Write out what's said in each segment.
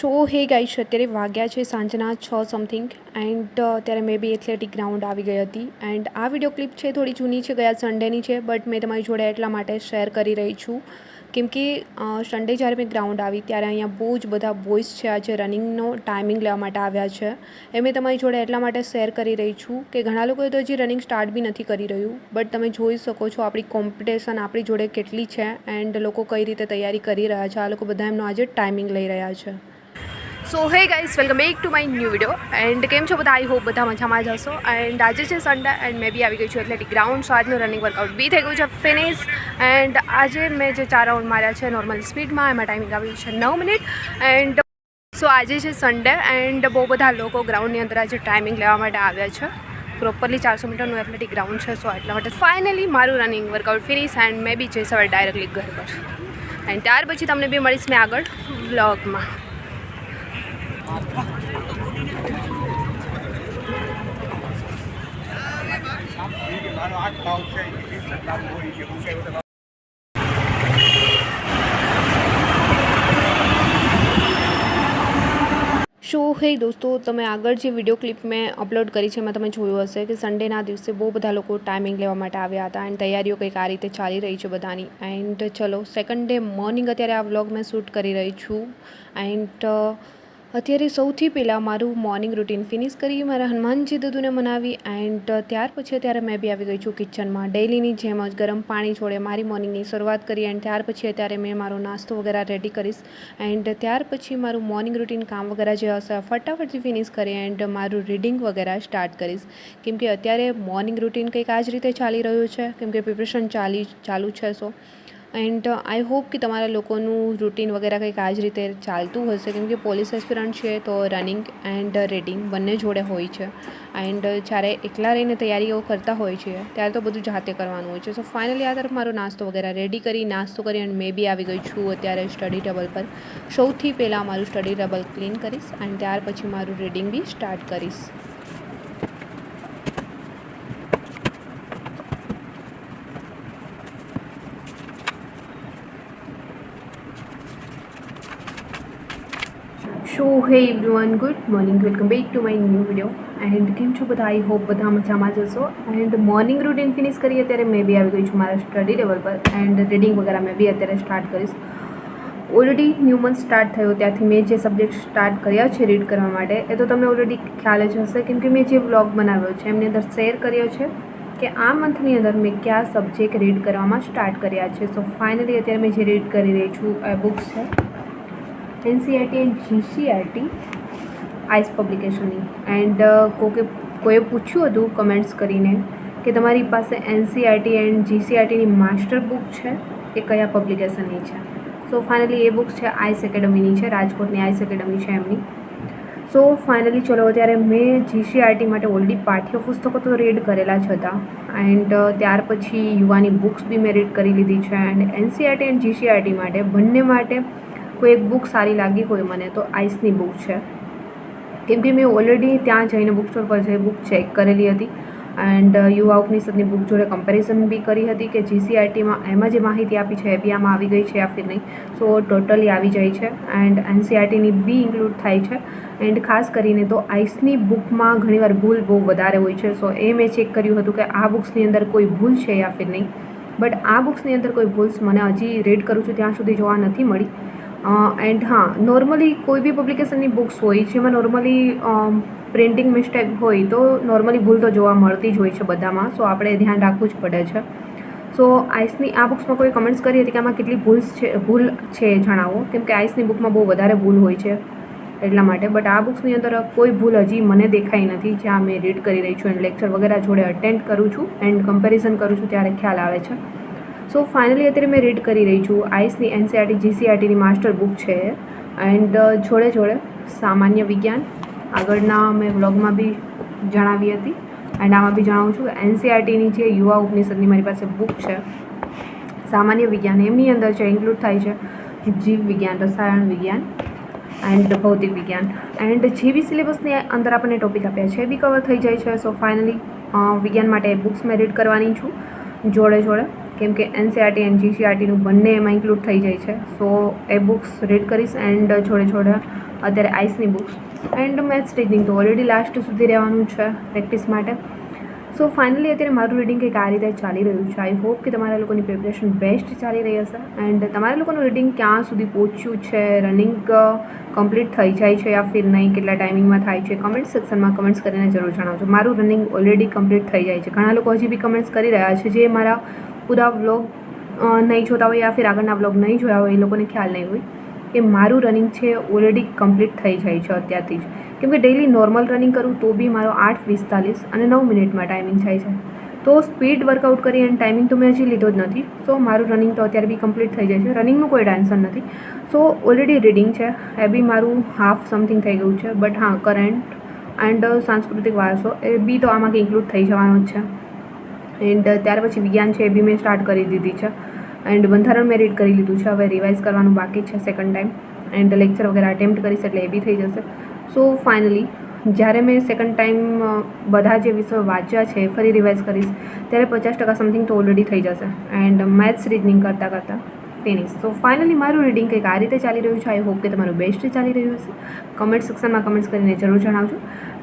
Show હે ગાઈશ અત્યારે વાગ્યા છે સાંજના 6 સમથિંગ એન્ડ ત્યારે મેં બી એથ્લેટિક ગ્રાઉન્ડ આવી ગઈ હતી એન્ડ આ વિડીયો ક્લિપ છે થોડી જૂની છે, ગયા સન્ડેની છે, બટ મેં તમારી જોડે એટલા માટે શેર કરી રહી છું કેમ કે સન્ડે જ્યારે મેં ગ્રાઉન્ડ આવી ત્યારે અહીંયા બહુ જ બધા બોયઝ છે આજે રનિંગનો ટાઈમિંગ લેવા માટે આવ્યા છે. એ મેં તમારી જોડે એટલા માટે શેર કરી રહી છું કે ઘણા લોકોએ તો હજી રનિંગ સ્ટાર્ટ બી નથી કરી રહ્યું, બટ તમે જોઈ શકો છો આપણી કોમ્પિટિશન આપણી જોડે કેટલી છે એન્ડ લોકો કઈ રીતે તૈયારી કરી રહ્યા છે. આ લોકો બધા એમનો આજે ટાઈમિંગ લઈ રહ્યા છે. So hey guys, welcome back to my new video and કેમ છો બધા? આઈ હોપ બધા મજામાં જ હશો. એન્ડ આજે છે સન્ડે એન્ડ મેં બી આવી ગઈ છું એથ્લેટિક ગ્રાઉન્ડ. સો આજનું રનિંગ વર્કઆઉટ બી થઈ ગયું છે ફિનિશ એન્ડ આજે મેં જે 4 રાઉન્ડ માર્યા છે નોર્મલ સ્પીડમાં, એમાં ટાઈમિંગ આવ્યું છે 9 મિનિટ. એન્ડ સો આજે છે સન્ડે એન્ડ બહુ બધા લોકો ગ્રાઉન્ડની અંદર આજે ટાઈમિંગ લેવા માટે આવ્યા છે. પ્રોપરલી 400 મીટરનું એથ્લેટિક ગ્રાઉન્ડ છે, સો એટલા માટે ફાઇનલી મારું રનિંગ વર્કઆઉટ ફિનિશ એન્ડ મેં બી જઈશ હવે ડાયરેક્ટલી ઘર પર. એન્ડ ત્યાર પછી તમને બી મળીશ મેં આગળ વ્લોગમાં. શો હે દોસ્તો, તમે આગળ જે વિડીયો ક્લિપ મેં અપલોડ કરી છે એમાં તમે જોયું હશે કે સન્ડેના દિવસે બહુ બધા લોકો ટાઈમિંગ લેવા માટે આવ્યા હતા એન્ડ તૈયારીઓ કંઈક આ રીતે ચાલી રહી છે બધાની. એન્ડ ચલો સેકન્ડ ડે મોર્નિંગ અત્યારે આ વ્લોગ મેં શૂટ કરી રહી છું એન્ડ અત્યારે સૌથી પહેલાં મારું મોર્નિંગ રૂટીન ફિનિશ કરી મારા હનુમાનજી દાદુને મનાવી એન્ડ ત્યાર પછી અત્યારે મેં બી આવી ગઈ છું કિચનમાં. ડેઈલીની જેમ જ ગરમ પાણી છોડે મારી મોર્નિંગની શરૂઆત કરી એન્ડ ત્યાર પછી અત્યારે મેં મારો નાસ્તો વગેરે રેડી કરીશ એન્ડ ત્યાર પછી મારું મોર્નિંગ રૂટીન કામ વગેરે જે હશે ફટાફટથી ફિનિશ કરી એન્ડ મારું રીડિંગ વગેરે સ્ટાર્ટ કરીશ કેમ કે અત્યારે મોર્નિંગ રૂટીન કંઈક આ જ રીતે ચાલી રહ્યું છે કેમ કે પ્રિપરેશન ચાલુ છે. સો એન્ડ આઈ હોપ કે તમારા લોકોનું રૂટીન વગેરે કંઈક આ જ રીતે ચાલતું હશે કેમ કે પોલીસ એસ્પિરન્ટ છે તો રનિંગ એન્ડ રીડિંગ બંને જોડે હોય છે એન્ડ જ્યારે એકલા રહીને તૈયારીઓ કરતા હોય છે ત્યારે તો બધું જાતે કરવાનું હોય છે. સો ફાઇનલી આ તરફ મારો નાસ્તો વગેરે રેડી કરી નાસ્તો કરી એન્ડ મેં બી આવી ગઈ છું અત્યારે સ્ટડી ટેબલ પર. સૌથી પહેલાં મારું સ્ટડી ટેબલ ક્લીન કરીશ એન્ડ ત્યાર પછી મારું રીડિંગ બી સ્ટાર્ટ કરીશ. શો હે everyone, good morning, welcome back to my new video and કેમ છો બધા? આઈ હોપ બધા મજામાં જ હશો. એન્ડ મોર્નિંગ રૂટીન ફિનિશ કરી અત્યારે મેં બી આવી ગઈ છું મારા સ્ટડી ટેબલ પર એન્ડ રીડિંગ વગેરે મેં બી અત્યારે સ્ટાર્ટ કરીશ. ઓલરેડી ન્યૂ મંથ સ્ટાર્ટ થયો ત્યાંથી મેં જે સબ્જેક્ટ સ્ટાર્ટ કર્યા છે રીડ કરવા માટે એ તો તમને ઓલરેડી ખ્યાલ જ હશે કેમ કે મેં જે વ્લોગ બનાવ્યો છે એમની અંદર શેર કર્યો છે કે આ મંથની અંદર મેં કયા સબ્જેક્ટ રીડ કરવામાં સ્ટાર્ટ કર્યા છે. સો ફાઇનલી અત્યારે મેં જે રીડ કરી રહી છું એ બુક્સ છે NCERT એન્ડ GCERT આઈસ પબ્લિકેશનની. એન્ડ કોઈએ પૂછ્યું હતું કમેન્ટ્સ કરીને કે તમારી પાસે NCERT એન્ડ GCERTની માસ્ટર બુક છે એ કયા પબ્લિકેશનની છે. સો ફાઇનલી એ બુક્સ છે આઈસ એકેડમીની છે, રાજકોટની આઈસ એકેડમી છે એમની. સો ફાઇનલી ચલો અત્યારે મેં GCERT માટે ઓલરેડી પાઠ્યપુસ્તકો તો રીડ કરેલા જ હતા એન્ડ ત્યાર પછી યુવાની બુક્સ બી મેં રીડ કરી લીધી છે એન્ડ NCERT એન્ડ GCERT માટે બંને માટે કોઈ એક બુક સારી લાગી હોય મને તો આઈસની બુક છે કેમ કે મેં ઓલરેડી ત્યાં જઈને બુક સ્ટોર પર જઈ બુક ચેક કરેલી હતી એન્ડ યુવા ઉપનિષદની બુક જોડે કમ્પેરિઝન બી કરી હતી કે GCERTમાં એમાં જે માહિતી આપી છે એ બી આમાં આવી ગઈ છે યા ફિર નહીં. સો ટોટલી આવી જાય છે એન્ડ NCERTની બી ઇન્ક્લુડ થાય છે એન્ડ ખાસ કરીને તો આઈસની બુકમાં ઘણીવાર ભૂલ બહુ વધારે હોય છે. સો એ મેં ચેક કર્યું હતું કે આ બુક્સની અંદર કોઈ ભૂલ છે યા ફિર નહીં, બટ આ બુક્સની અંદર કોઈ ભૂલ્સ મને હજી રીડ કરું છું ત્યાં સુધી જોવા નથી મળી. એન્ડ હા, નોર્મલી કોઈ બી પબ્લિકેશનની બુક્સ હોય જેમાં નોર્મલી પ્રિન્ટિંગ મિસ્ટેક હોય તો નોર્મલી ભૂલ તો જોવા મળતી જ હોય છે બધામાં. સો આપણે ધ્યાન રાખવું જ પડે છે. સો આઈસની આ બુક્સમાં કોઈ કમેન્ટ્સ કરી હતી કે આમાં કેટલી ભૂલ છે જણાવો કેમ કે આઈસની બુકમાં બહુ વધારે ભૂલ હોય છે એટલા માટે. બટ આ બુક્સની અંદર કોઈ ભૂલ હજી મને દેખાઈ નથી જ્યાં મેં રીડ કરી રહી છું એન્ડ લેક્ચર વગેરે જોડે અટેન્ડ કરું છું એન્ડ કમ્પેરિઝન કરું છું ત્યારે ખ્યાલ આવે છે. સો ફાઇનલી અત્યારે મેં રીડ કરી રહી છું આઈસની NCERT GCERTની માસ્ટર બુક છે એન્ડ જોડે જોડે સામાન્ય વિજ્ઞાન આગળના મેં વ્લોગમાં બી જણાવી હતી એન્ડ આમાં બી જણાવું છું NCERTની જે યુવા ઉપનિષદની મારી પાસે બુક છે સામાન્ય વિજ્ઞાન એમની અંદર જે ઇન્ક્લુડ થાય છે જીવ વિજ્ઞાન, રસાયણ વિજ્ઞાન એન્ડ ભૌતિક વિજ્ઞાન એન્ડ જે બી સિલેબસની અંદર આપણને ટોપિક આપ્યા છે એ બી કવર થઈ જાય છે. સો ફાઇનલી વિજ્ઞાન માટે બુક્સ મેં રીડ કરવાની છું જોડે જોડે કેમ કે NCERT એન્ડ GCERTનું બંને એમાં ઇન્ક્લુડ થઈ જાય છે. સો એ બુક્સ રીડ કરીશ એન્ડ જોડે જોડે અત્યારે આઈસની બુક્સ એન્ડ મેથ્સ રીડિંગ તો ઓલરેડી લાસ્ટ સુધી રહેવાનું છે પ્રેક્ટિસ માટે. સો ફાઇનલી અત્યારે મારું રીડિંગ કંઈક આ રીતે ચાલી રહ્યું છે. આઈ હોપ કે તમારા લોકોની પ્રિપરેશન બેસ્ટ ચાલી રહી હશે એન્ડ તમારા લોકોનું રીડિંગ ક્યાં સુધી પહોંચ્યું છે, રનિંગ કમ્પ્લીટ થઈ જાય છે યા ફિર નહીં, કેટલા ટાઈમિંગમાં થાય છે, કમેન્ટ સેક્શનમાં કમેન્ટ્સ કરીને જરૂર જણાવજો. મારું રનિંગ ઓલરેડી કમ્પ્લીટ થઈ જાય છે. ઘણા લોકો હજી બી કમેન્ટ્સ કરી રહ્યા છે જે મારા પૂરા વ્લોગ નહીં જોતા હોય યા ફિર આગળના વ્લોગ નહીં જોયા હોય, એ લોકોને ખ્યાલ નહીં હોય કે મારું રનિંગ છે ઓલરેડી કમ્પ્લીટ થઈ જાય છે અત્યારથી જ. કેમ કે ડેઇલી નોર્મલ રનિંગ કરું તો બી મારો 8:45 અને 9 મિનિટમાં ટાઈમિંગ થાય છે. તો સ્પીડ વર્કઆઉટ કરી અને ટાઈમિંગ તો મેં હજી લીધો જ નથી. સો મારું રનિંગ તો અત્યારે બી કમ્પ્લીટ થઈ જાય છે. રનિંગનું કોઈ ટેન્શન નથી. સો ઓલરેડી રીડિંગ છે એ બી મારું હાફ સમથિંગ થઈ ગયું છે. બટ હા, કરંટ એન્ડ સાંસ્કૃતિક વારસો એ બી તો આમાંથી ઇન્ક્લુડ થઈ જવાનો જ છે. એન્ડ ત્યાર પછી વિજ્ઞાન છે એ બી મેં સ્ટાર્ટ કરી દીધી છે એન્ડ બંધારણ મેં રીડ કરી લીધું છે. હવે રિવાઇઝ કરવાનું બાકી છે સેકન્ડ ટાઈમ એન્ડ લેક્ચર વગેરે અટેમ્પ્ટ કરીશ એટલે એ બી થઈ જશે. સો ફાઇનલી જ્યારે મેં સેકન્ડ ટાઈમ બધા જે વિષયો વાંચ્યા છે ફરી રિવાઇઝ કરીશ ત્યારે 50% સમથિંગ તો ઓલરેડી થઈ જશે એન્ડ મેથ્સ રીઝનિંગ કરતાં ફિનિશ. સો ફાઇનલી મારું રીડિંગ કંઈક આ રીતે ચાલી રહ્યું છે. આઈ હોપ કે તમારું બેસ્ટ ચાલી રહ્યું હશે. કમેન્ટ સેક્શનમાં કમેન્ટ્સ કરીને જરૂર જણાવજો.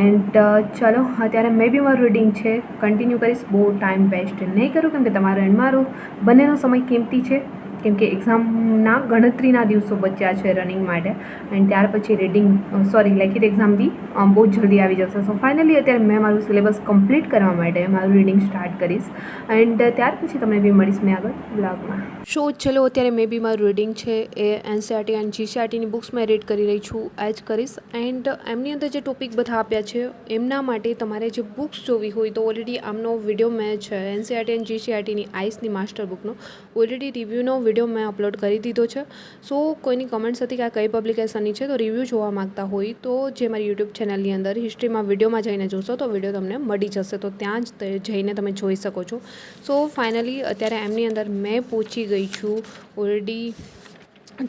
એન્ડ ચલો અત્યારે મેં બી મારું રીડિંગ છે કન્ટિન્યુ કરીશ. બહુ ટાઈમ વેસ્ટ નહીં કરું કેમ કે તમારો એન્ડ મારો બંનેનો સમય કિંમતી છે. કેમ કે એક્ઝામના ગણતરીના દિવસો બચ્યા છે રનિંગ માટે એન્ડ ત્યાર પછી રીડિંગ લેખિત એક્ઝામ બી બહુ જલ્દી આવી જશે. સો ફાઇનલી અત્યારે મેં મારું સિલેબસ કમ્પ્લીટ કરવા માટે મારું રીડિંગ સ્ટાર્ટ કરીશ એન્ડ ત્યાર પછી તમને બી મળીશ મેં આગળ બ્લોગમાં. સો ચલો અત્યારે મેં બી મારું રીડિંગ છે એ એનસીઈઆરટી એન્ડ જીસીઈઆરટીની બુક્સ મેં રીડ કરી રહી છું એ જ કરીશ. એન્ડ એમની અંદર જે ટોપિક બધા આપ્યા છે એમના માટે તમારે જે બુક્સ જોવી હોય તો ઓલરેડી આમનો વિડીયો મેં છે એનસીઈઆરટી એન્ડ જીસીઈઆરટીની આઈસની માસ્ટર બુકનો ઓલરેડી રિવ્યૂનો વિડીયો મેં અપલોડ કરી દીધો છે. સો કોઈની કમેન્ટ્સ હતી કે આ કઈ પબ્લિકેશનની છે તો રિવ્યૂ જોવા માગતા હોય તો જે મારી યુટ્યુબ ચેનલની અંદર હિસ્ટ્રીમાં વિડીયોમાં જઈને જોશો તો વિડીયો તમને મળી જશે. તો ત્યાં જ જઈને તમે જોઈ શકો છો. સો ફાઇનલી અત્યારે એમની અંદર મેં પહોંચી ગઈ છું ઓલરેડી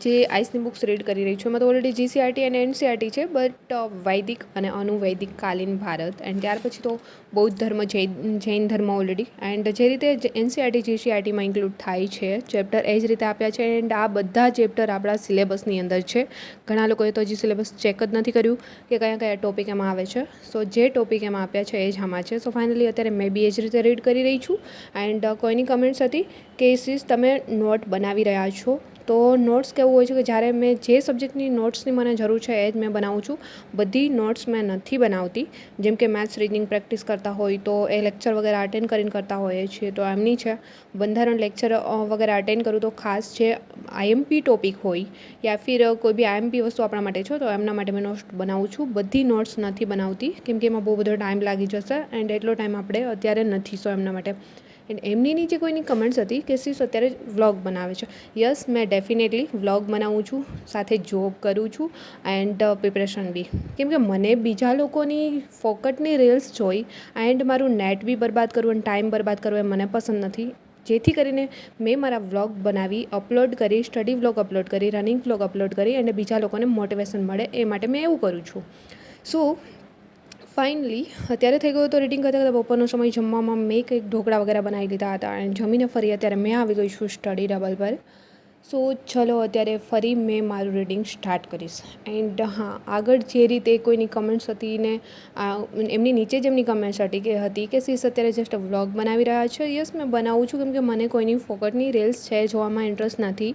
જે આઈસની બુક્સ રીડ કરી રહી છું. એમાં તો ઓલરેડી જીસીઈઆરટી અને એનસીઈઆરટી છે બટ વૈદિક અને અનુવૈદિક કાલીન ભારત એન્ડ ત્યાર પછી તો બૌદ્ધ ધર્મ, જૈન ધર્મ ઓલરેડી એન્ડ જે રીતે એનસીઈઆરટી જીસીઈઆરટીમાં ઇન્ક્લુડ થાય છે ચેપ્ટર એ જ રીતે આપ્યા છે એન્ડ આ બધા ચેપ્ટર આપણા સિલેબસની અંદર છે. ઘણા લોકોએ તો હજી સિલેબસ ચેક જ નથી કર્યું કે કયા કયા ટોપિક એમાં આવે છે. સો જે ટોપિક એમાં આપ્યા છે એ જ આમાં છે. સો ફાઇનલી અત્યારે મેં બી એ જ રીતે રીડ કરી રહી છું એન્ડ કોઈની કમેન્ટ્સ હતી કે સીસ તમે નોટ બનાવી રહ્યા છો તો નોટ્સ કેવું હોય છે કે જ્યારે મેં જે સબ્જેક્ટની નોટ્સની મને જરૂર છે એ જ મેં બનાવું છું. બધી નોટ્સ મેં નથી બનાવતી. જેમ કે મેથ્સ રીડિંગ પ્રેક્ટિસ કરતા હોય તો એ લેક્ચર વગેરે અટેન્ડ કરીને કરતા હોઈએ છીએ તો એમની છે. બંધારણ લેક્ચર વગેરે અટેન્ડ કરું તો ખાસ જે આઈએમપી ટોપિક હોય યા ફિર કોઈ બી આઈએમપી વસ્તુ આપણા માટે છે તો એમના માટે મેં નોટ્સ બનાવું છું. બધી નોટ્સ નથી બનાવતી કેમ કે એમાં બહુ બધો ટાઈમ લાગી જશે એન્ડ એટલો ટાઈમ આપણે અત્યારે નથી. સો એમના માટે એન્ડ એમની નીચે કોઈની કમેન્ટ્સ હતી કે સીસ અત્યારે વ્લોગ બનાવે છે. યસ, મેં ડેફિનેટલી વ્લોગ બનાવું છું, સાથે જોબ કરું છું એન્ડ પ્રિપરેશન બી. કેમ કે મને બીજા લોકોની ફોકટની રીલ્સ જોઈ એન્ડ મારું નેટ બી બરબાદ કરવું અને ટાઈમ બરબાદ કરવો એ મને પસંદ નથી. જેથી કરીને મેં મારા વ્લોગ બનાવી અપલોડ કરી, સ્ટડી વ્લોગ અપલોડ કરી, રનિંગ વ્લોગ અપલોડ કરી અને બીજા લોકોને મોટિવેશન મળે એ માટે મેં એવું કરું છું. સો ફાઇનલી અત્યારે થઈ ગયું તો રીડિંગ કરતાં કરતાં બપોરનો સમય જમવામાં મેં કંઈક ઢોકળા વગેરે બનાવી લીધા હતા એન્ડ જમીને ફરી અત્યારે મેં આવી ગઈ છું સ્ટડી ટેબલ પર. સો ચલો અત્યારે ફરી મેં મારું રીડિંગ સ્ટાર્ટ કરીશ એન્ડ હા, આગળ જે રીતે કોઈની કમેન્ટ્સ હતી ને એમની નીચે જ એમની કમેન્ટ્સ હતી કે સીસ અત્યારે જસ્ટ વ્લોગ બનાવી રહ્યા છે. યસ, મેં બનાવું છું કેમ કે મને કોઈની ફોકટની રીલ્સ છે જોવામાં ઇન્ટરેસ્ટ નથી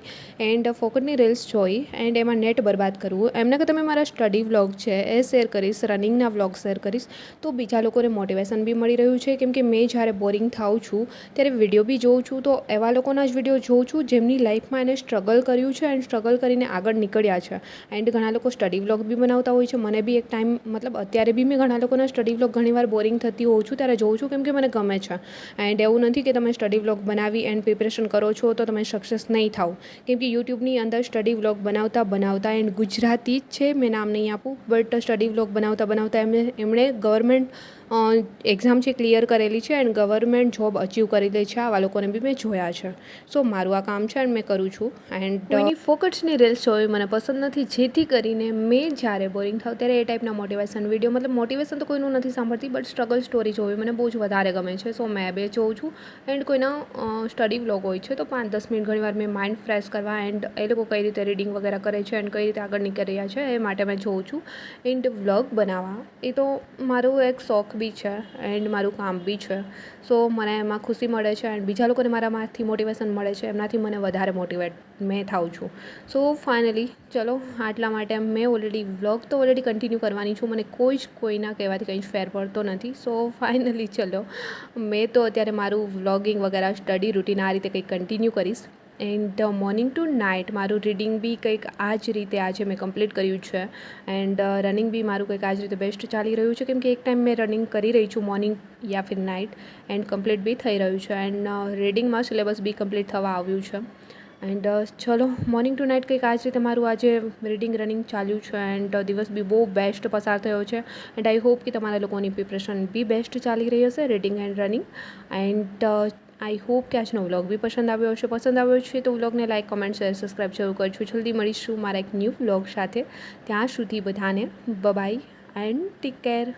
એન્ડ ફોકટની રીલ્સ જોઈ એન્ડ એમાં નેટ બરબાદ કરવું એમને કે તમે મારા સ્ટડી વ્લોગ છે એ શેર કરીશ, રનિંગના વ્લોગ શેર કરીશ તો બીજા લોકોને મોટિવેશન બી મળી રહ્યું છે. કેમ કે મેં જ્યારે બોરિંગ થાઉં છું ત્યારે વિડીયો બી જોઉં છું તો એવા લોકોના જ વિડીયો જોઉં છું જેમની લાઈફમાં એને સ્ટ્રગલ કર્યું છે એન્ડ સ્ટ્રગલ કરીને આગળ નીકળ્યા છે. એન્ડ ઘણા લોકો સ્ટડી વ્લોગ બી બનાવતા હોય છે. મને બી એક ટાઈમ અત્યારે બી મેં ઘણા લોકોના સ્ટડી વ્લોગ ઘણીવાર બોરિંગ થતી હોઉં છું ત્યારે જોઉં છું કેમ કે મને ગમે છે. એન્ડ એવું નથી કે તમે સ્ટડી વ્લોગ બનાવી એન્ડ પ્રિપરેશન કરો છો તો તમે સક્સેસ નહીં થાવ. કેમ કે યુટ્યુબની અંદર સ્ટડી વ્લોગ બનાવતા એન્ડ ગુજરાતી જ છે, મેં નામ નહીં આપું બટ સ્ટડી વ્લોગ બનાવતા એમણે ગવર્મેન્ટ એક્ઝામ છે ક્લિયર કરેલી છે એન્ડ ગવર્મેન્ટ જોબ અચીવ કરી લે છે. આવા લોકોને બી મેં જોયા છે. સો મારું આ કામ છે એન્ડ મેં કરું છું. એન્ડ કોઈની ફોકટ્સની રીલ્સ જોવી મને પસંદ નથી, જેથી કરીને મેં જ્યારે બોરિંગ થાઉં ત્યારે એ ટાઈપના મોટિવેશન વિડીયો, મતલબ મોટિવેશન તો કોઈનું નથી સાંભળતી, બટ સ્ટ્રગલ સ્ટોરી જોવી મને બહુ જ વધારે ગમે છે. સો મેં બે જોઉં છું. એન્ડ કોઈના સ્ટડી વ્લોગ હોય છે તો 5-10 મિનિટ ઘણીવાર મેં માઇન્ડ ફ્રેશ કરવા એન્ડ એ લોકો કઈ રીતે રીડિંગ વગેરે કરે છે એન્ડ કઈ રીતે આગળ નીકળી રહ્યા છે એ માટે મેં જોઉં છું. એન્ડ વ્લોગ બનાવવા એ તો મારું એક શોખ બી છે એન્ડ મારું કામ બી છે. સો મને એમાં ખુશી મળે છે એન્ડ બીજા લોકોને મારામાંથી મોટિવેશન મળે છે, એમનાથી મને વધારે મોટિવેટ મેં થાઉં છું. સો ફાઇનલી ચલો આટલા માટે મેં વ્લોગ તો ઓલરેડી કન્ટિન્યુ કરવાની છું. મને કોઈના કહેવાથી કંઈ જ ફેર પડતો નથી. સો ફાઇનલી ચલો મેં તો અત્યારે મારું વ્લોગિંગ વગેરે સ્ટડી રૂટીન આ રીતે કંઈક કન્ટિન્યુ કરીશ. એન્ડ મોર્નિંગ ટુ નાઇટ મારું રીડિંગ બી કંઈક આ જ રીતે આજે મેં કમ્પ્લીટ કર્યું છે. એન્ડ રનિંગ બી મારું કંઈક આ જ રીતે બેસ્ટ ચાલી રહ્યું છે, કેમ કે એક ટાઈમ મેં રનિંગ કરી રહી છું મોર્નિંગ યા ફિર નાઇટ, એન્ડ કમ્પ્લીટ બી થઈ રહ્યું છે. એન્ડ રીડિંગમાં સિલેબસ બી કમ્પ્લીટ થવા આવ્યું છે. એન્ડ ચલો મોર્નિંગ ટુ નાઇટ કંઈક આ જ રીતે મારું આજે રીડિંગ રનિંગ ચાલ્યું છે. એન્ડ દિવસ બી બહુ બેસ્ટ પસાર થયો છે. એન્ડ આઈ હોપ કે તમારા લોકોની પ્રિપરેશન બી બેસ્ટ ચાલી રહી હશે reading and running. And I hope કે આજનો વ્લોગ બી પસંદ આવ્યો હશે. પસંદ આવ્યો છે તો વ્લોગને લાઇક, કમેન્ટ, શેર, સબસ્ક્રાઈબ જરૂર કરજો. જલ્દી મળીશું મારા એક ન્યૂ વ્લોગ સાથે. ત્યાં સુધી બધાને બાય એન્ડ ટેક કેર.